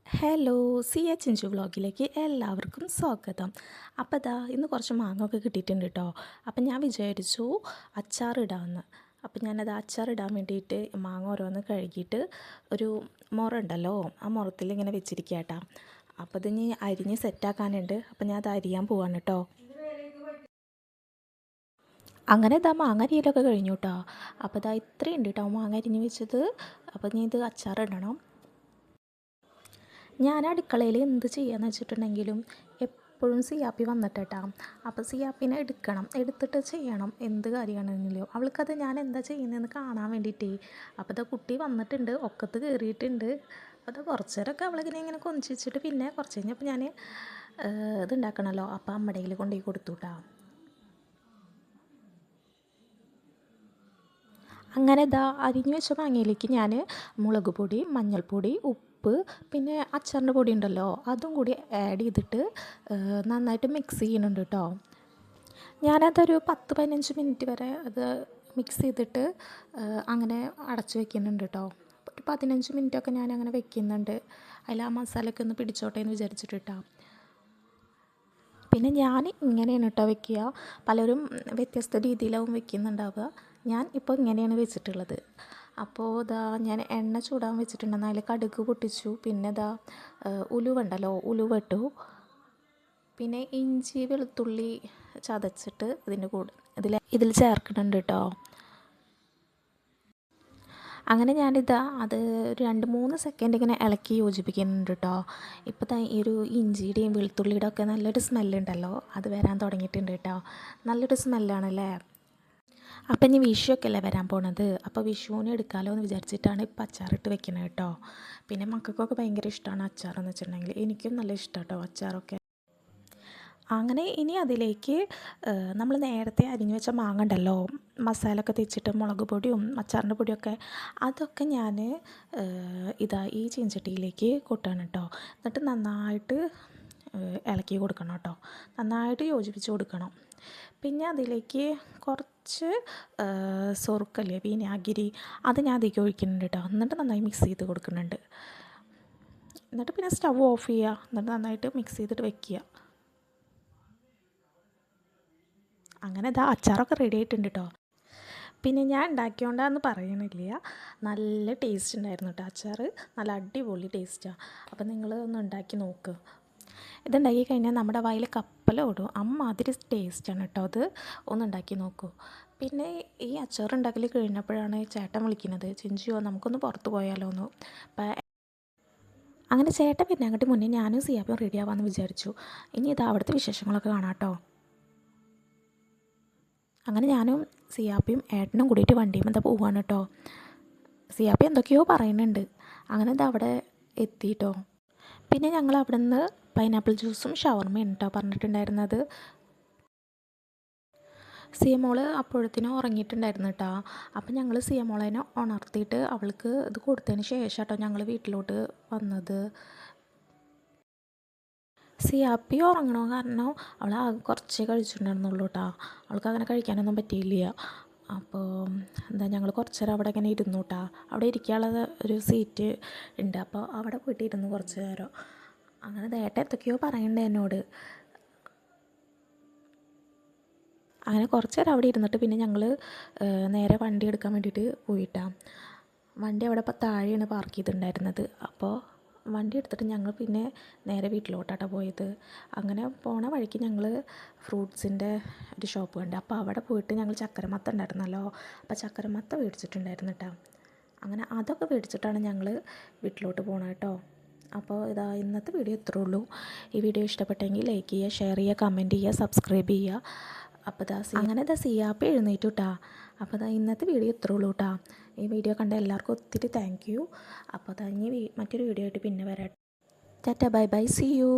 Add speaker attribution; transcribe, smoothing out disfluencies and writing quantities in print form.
Speaker 1: Hello, Chinchu വ്ളോഗിലേക്ക് എല്ലാവർക്കും സ്വാഗതം. അപ്പോൾ ഇന്ന് കുറച്ച് മാങ്ങ ഒക്കെ കിട്ടിയിട്ടുണ്ട് കേട്ടോ. അപ്പം ഞാൻ വിചാരിച്ചു അച്ചാറിടാമെന്ന്. അപ്പം ഞാനത് അച്ചാറിടാൻ വേണ്ടിയിട്ട് മാങ്ങ ഓരോന്ന് കഴുകിയിട്ട് ഒരു ഉണ്ടല്ലോ, ആ മുറത്തിൽ ഇങ്ങനെ വെച്ചിരിക്കുക കേട്ടോ. അപ്പോൾ ഇതിന് അരിഞ്ഞ് സെറ്റാക്കാനുണ്ട്. അപ്പം ഞാൻ അത് അരിയാൻ പോവാണ് കേട്ടോ. അങ്ങനെ മാങ്ങ അരിയലൊക്കെ കഴിഞ്ഞു കേട്ടോ. അപ്പോൾ ഇത്രയും ഉണ്ട് കേട്ടോ മാങ്ങ അരിഞ്ഞ് വെച്ചത്. അപ്പോൾ ഇനി ഇത് അച്ചാറിടണം. ഞാൻ അടുക്കളയിൽ എന്ത് ചെയ്യാന്ന് വെച്ചിട്ടുണ്ടെങ്കിലും എപ്പോഴും സിയാപ്പി വന്നിട്ടാ. അപ്പോൾ സിയാപ്പിനെ എടുത്തിട്ട് ചെയ്യണം എന്ത് കാര്യമാണെങ്കിലും. അവൾക്കത് ഞാൻ എന്താ ചെയ്യുന്നതെന്ന് കാണാൻ വേണ്ടിയിട്ടേ. അപ്പോൾ കുട്ടി വന്നിട്ടുണ്ട്, ഒക്കത്ത് കയറിയിട്ടുണ്ട്. അപ്പോൾ കുറച്ച് നേരമൊക്കെ അവളിങ്ങനെ കൊഞ്ചിച്ചിട്ട് വെച്ചിട്ട് പിന്നെ കുറച്ച് കഴിഞ്ഞപ്പോൾ ഞാൻ ഇതുണ്ടാക്കണമല്ലോ. അപ്പോൾ അമ്മയുടെ കയ്യിൽ കൊണ്ടുപോയി കൊടുത്തു കേട്ടോ. അങ്ങനെ അരിഞ്ഞു വെച്ച മാങ്ങയിലേക്ക് ഞാൻ മുളക് പൊടി, മഞ്ഞൾപ്പൊടി, ഉപ്പ്, പിന്നെ അച്ചാറിൻ്റെ പൊടി ഉണ്ടല്ലോ അതും കൂടി ആഡ് ചെയ്തിട്ട് നന്നായിട്ട് മിക്സ് ചെയ്യുന്നുണ്ട് കേട്ടോ. ഞാനതൊരു 10-15 മിനിറ്റ് വരെ അത് മിക്സ് ചെയ്തിട്ട് അങ്ങനെ അടച്ച് വെക്കുന്നുണ്ട് കേട്ടോ. ഒരു 15 മിനിറ്റൊക്കെ ഞാൻ അങ്ങനെ വെക്കുന്നുണ്ട്. അതിൽ ആ മസാലയൊക്കെ ഒന്ന് പിടിച്ചോട്ടെ എന്ന് വിചാരിച്ചിട്ട് കേട്ടോ. പിന്നെ ഞാൻ ഇങ്ങനെയാണ് കേട്ടോ വെക്കുക. പലരും വ്യത്യസ്ത രീതിയിലാവും വെക്കുന്നുണ്ടാവുക. ഞാൻ ഇപ്പോൾ ഇങ്ങനെയാണ് വെച്ചിട്ടുള്ളത്. അപ്പോൾ ഞാൻ എണ്ണ ചൂടാൻ വെച്ചിട്ടുണ്ടെന്ന് അതിൽ കടുക് പൊട്ടിച്ചു. പിന്നെ ഉലുവ ഉണ്ടല്ലോ, ഉലുവ ഇട്ടു. പിന്നെ ഇഞ്ചി വെളുത്തുള്ളി ചതച്ചിട്ട് ഇതിൻ്റെ കൂടെ ഇതിൽ ചേർക്കുന്നുണ്ട് കേട്ടോ. അങ്ങനെ അത് ഒരു 2-3 സെക്കൻഡ് ഇങ്ങനെ ഇളക്കി യോജിപ്പിക്കുന്നുണ്ട് കേട്ടോ. ഇപ്പോൾ ഈ ഒരു ഇഞ്ചിയുടെയും വെളുത്തുള്ളിയുടെ ഒക്കെ നല്ലൊരു സ്മെല്ലുണ്ടല്ലോ, അത് വരാൻ തുടങ്ങിയിട്ടുണ്ട് കേട്ടോ. നല്ലൊരു സ്മെല്ലാണല്ലേ. അപ്പം ഇനി വിഷുവൊക്കെ അല്ലേ വരാൻ പോണത്. അപ്പോൾ വിഷുവിന് എടുക്കാമല്ലോ എന്ന് വിചാരിച്ചിട്ടാണ് ഇപ്പം അച്ചാറിട്ട് വെക്കുന്നത് കേട്ടോ. പിന്നെ മക്കൾക്കൊക്കെ ഭയങ്കര ഇഷ്ടമാണ് അച്ചാറെന്ന് വെച്ചിട്ടുണ്ടെങ്കിൽ. എനിക്കും നല്ല ഇഷ്ടമാണ് കേട്ടോ അച്ചാറൊക്കെ. അങ്ങനെ ഇനി അതിലേക്ക് നമ്മൾ നേരത്തെ അരിഞ്ഞു വെച്ച മാങ്ങ ഉണ്ടല്ലോ, മസാല ഒക്കെ തേച്ചിട്ട് മുളക് പൊടിയും അച്ചാറിൻ്റെ പൊടിയൊക്കെ അതൊക്കെ ഞാൻ ഈ ചീഞ്ചട്ടിയിലേക്ക് കൊട്ടുകയാണ് കേട്ടോ. എന്നിട്ട് നന്നായിട്ട് ഇളക്കി കൊടുക്കണം കേട്ടോ. നന്നായിട്ട് യോജിപ്പിച്ച് കൊടുക്കണം. പിന്നെ അതിലേക്ക് കുറച്ച് സൊറുക്കല്ലേ, വിനാഗിരി, അത് ഞാൻ അതിലേക്ക് ഒഴിക്കുന്നുണ്ട് കേട്ടോ. എന്നിട്ട് നന്നായി മിക്സ് ചെയ്ത് കൊടുക്കുന്നുണ്ട്. എന്നിട്ട് പിന്നെ സ്റ്റവ് ഓഫ് ചെയ്യുക. എന്നിട്ട് നന്നായിട്ട് മിക്സ് ചെയ്തിട്ട് വെക്കുക. അങ്ങനെ അച്ചാറൊക്കെ റെഡി ആയിട്ടുണ്ട് കേട്ടോ. പിന്നെ ഞാൻ ഉണ്ടാക്കിയോണ്ടാന്ന് പറയണില്ല, നല്ല ടേസ്റ്റ് ഉണ്ടായിരുന്നു കേട്ടോ അച്ചാർ. നല്ല അടിപൊളി ടേസ്റ്റാണ്. അപ്പം നിങ്ങൾ ഒന്ന് ഉണ്ടാക്കി നോക്ക്. ഇതുണ്ടാക്കി കഴിഞ്ഞാൽ നമ്മുടെ വായിൽ കപ്പലോടും. അമ്മാതിരി ടേസ്റ്റാണ് കേട്ടോ അത്. ഒന്നുണ്ടാക്കി നോക്കൂ. പിന്നെ ഈ അച്ചാർ ഉണ്ടാക്കൽ കഴിഞ്ഞപ്പോഴാണ് ചേട്ടൻ വിളിക്കുന്നത്, ചിഞ്ചുവോ നമുക്കൊന്ന് പുറത്ത് പോയാലോ എന്ന്. അപ്പം അങ്ങനെ ചേട്ടൻ പിന്നെ അങ്ങോട്ട് മുന്നേ ഞാനും സിയാപ്പും റെഡി ആവാമെന്ന് വിചാരിച്ചു. ഇനി അവിടുത്തെ വിശേഷങ്ങളൊക്കെ കാണാം കേട്ടോ. അങ്ങനെ ഞാനും സിയാപ്പിയും ഏട്ടനും കൂടിയിട്ട് വണ്ടിയിൽ പോവുകയാണ് കേട്ടോ. സിയാപ്പി എന്തൊക്കെയോ പറയുന്നുണ്ട്. അങ്ങനെ അവിടെ എത്തിയിട്ടോ. പിന്നെ ഞങ്ങൾ അവിടെ നിന്ന് പൈനാപ്പിൾ ജ്യൂസും ഷവർമയും കേട്ടോ പറഞ്ഞിട്ടുണ്ടായിരുന്നത്. സിയമോൾ അപ്പോഴത്തേനും ഉറങ്ങിയിട്ടുണ്ടായിരുന്നു കേട്ടോ. അപ്പം ഞങ്ങൾ സിയമോളേനെ ഉണർത്തിയിട്ട് അവൾക്ക് ഇത് കൊടുത്തതിന് ശേഷം കേട്ടോ ഞങ്ങൾ വീട്ടിലോട്ട് വന്നത്. സിയാപ്പി ഉറങ്ങണോ കാരണം അവൾ കുറച്ചേ കഴിച്ചിട്ടുണ്ടായിരുന്നുള്ളൂ കേട്ടോ. അവൾക്ക് അങ്ങനെ കഴിക്കാനൊന്നും പറ്റിയില്ല. അപ്പോൾ ഞങ്ങൾ കുറച്ച് നേരം അവിടെ ഇങ്ങനെ ഇരുന്നു കേട്ടോ. അവിടെ ഇരിക്കാനുള്ള ഒരു സീറ്റ് ഉണ്ട്. അപ്പോൾ അവിടെ പോയിട്ട് ഇരുന്നു കുറച്ച് നേരം. അങ്ങനെ ഏട്ടൻ എന്തൊക്കെയോ പറയണ്ടേ എന്നോട്. അങ്ങനെ കുറച്ച് നേരം അവിടെ ഇരുന്നിട്ട് പിന്നെ ഞങ്ങൾ നേരെ വണ്ടി എടുക്കാൻ വേണ്ടിയിട്ട് പോയിട്ടാണ്. വണ്ടി അവിടെ താഴെയാണ് പാർക്ക് ചെയ്തിട്ടുണ്ടായിരുന്നത്. അപ്പോൾ വണ്ടി എടുത്തിട്ട് ഞങ്ങൾ പിന്നെ നേരെ വീട്ടിലോട്ടാണ് പോയത്. അങ്ങനെ പോണ വഴിക്ക് ഞങ്ങൾ ഫ്രൂട്ട്സിൻ്റെ ഒരു ഷോപ്പ് കണ്ട്. അപ്പോൾ അവിടെ പോയിട്ട് ഞങ്ങൾ ചക്കരമത്ത ഉണ്ടായിരുന്നല്ലോ, അപ്പോൾ ചക്കരമത്ത മേടിച്ചിട്ടുണ്ടായിരുന്നു കേട്ടോ. അങ്ങനെ അതൊക്കെ മേടിച്ചിട്ടാണ് ഞങ്ങൾ വീട്ടിലോട്ട് പോകണം കേട്ടോ. അപ്പോൾ ഇന്നത്തെ വീഡിയോ ഇത്രേ ഉള്ളൂ. ഈ വീഡിയോ ഇഷ്ടപ്പെട്ടെങ്കിൽ ലൈക്ക് ചെയ്യുക, ഷെയർ ചെയ്യുക, കമൻറ്റ് ചെയ്യുക, സബ്സ്ക്രൈബ് ചെയ്യുക. അപ്പോൾ അങ്ങനെ സിയാപ്പി എഴുന്നേറ്റു കേട്ടോ. അപ്പോൾ ഇന്നത്തെ വീഡിയോ ഇത്രേ ഉള്ളൂ കേട്ടോ. ഈ വീഡിയോ കണ്ട എല്ലാവർക്കും ഒത്തിരി താങ്ക് യു. അപ്പോൾ ഇനി മറ്റൊരു വീഡിയോ ആയിട്ട് പിന്നെ വരാം. Tata, bye bye, see U.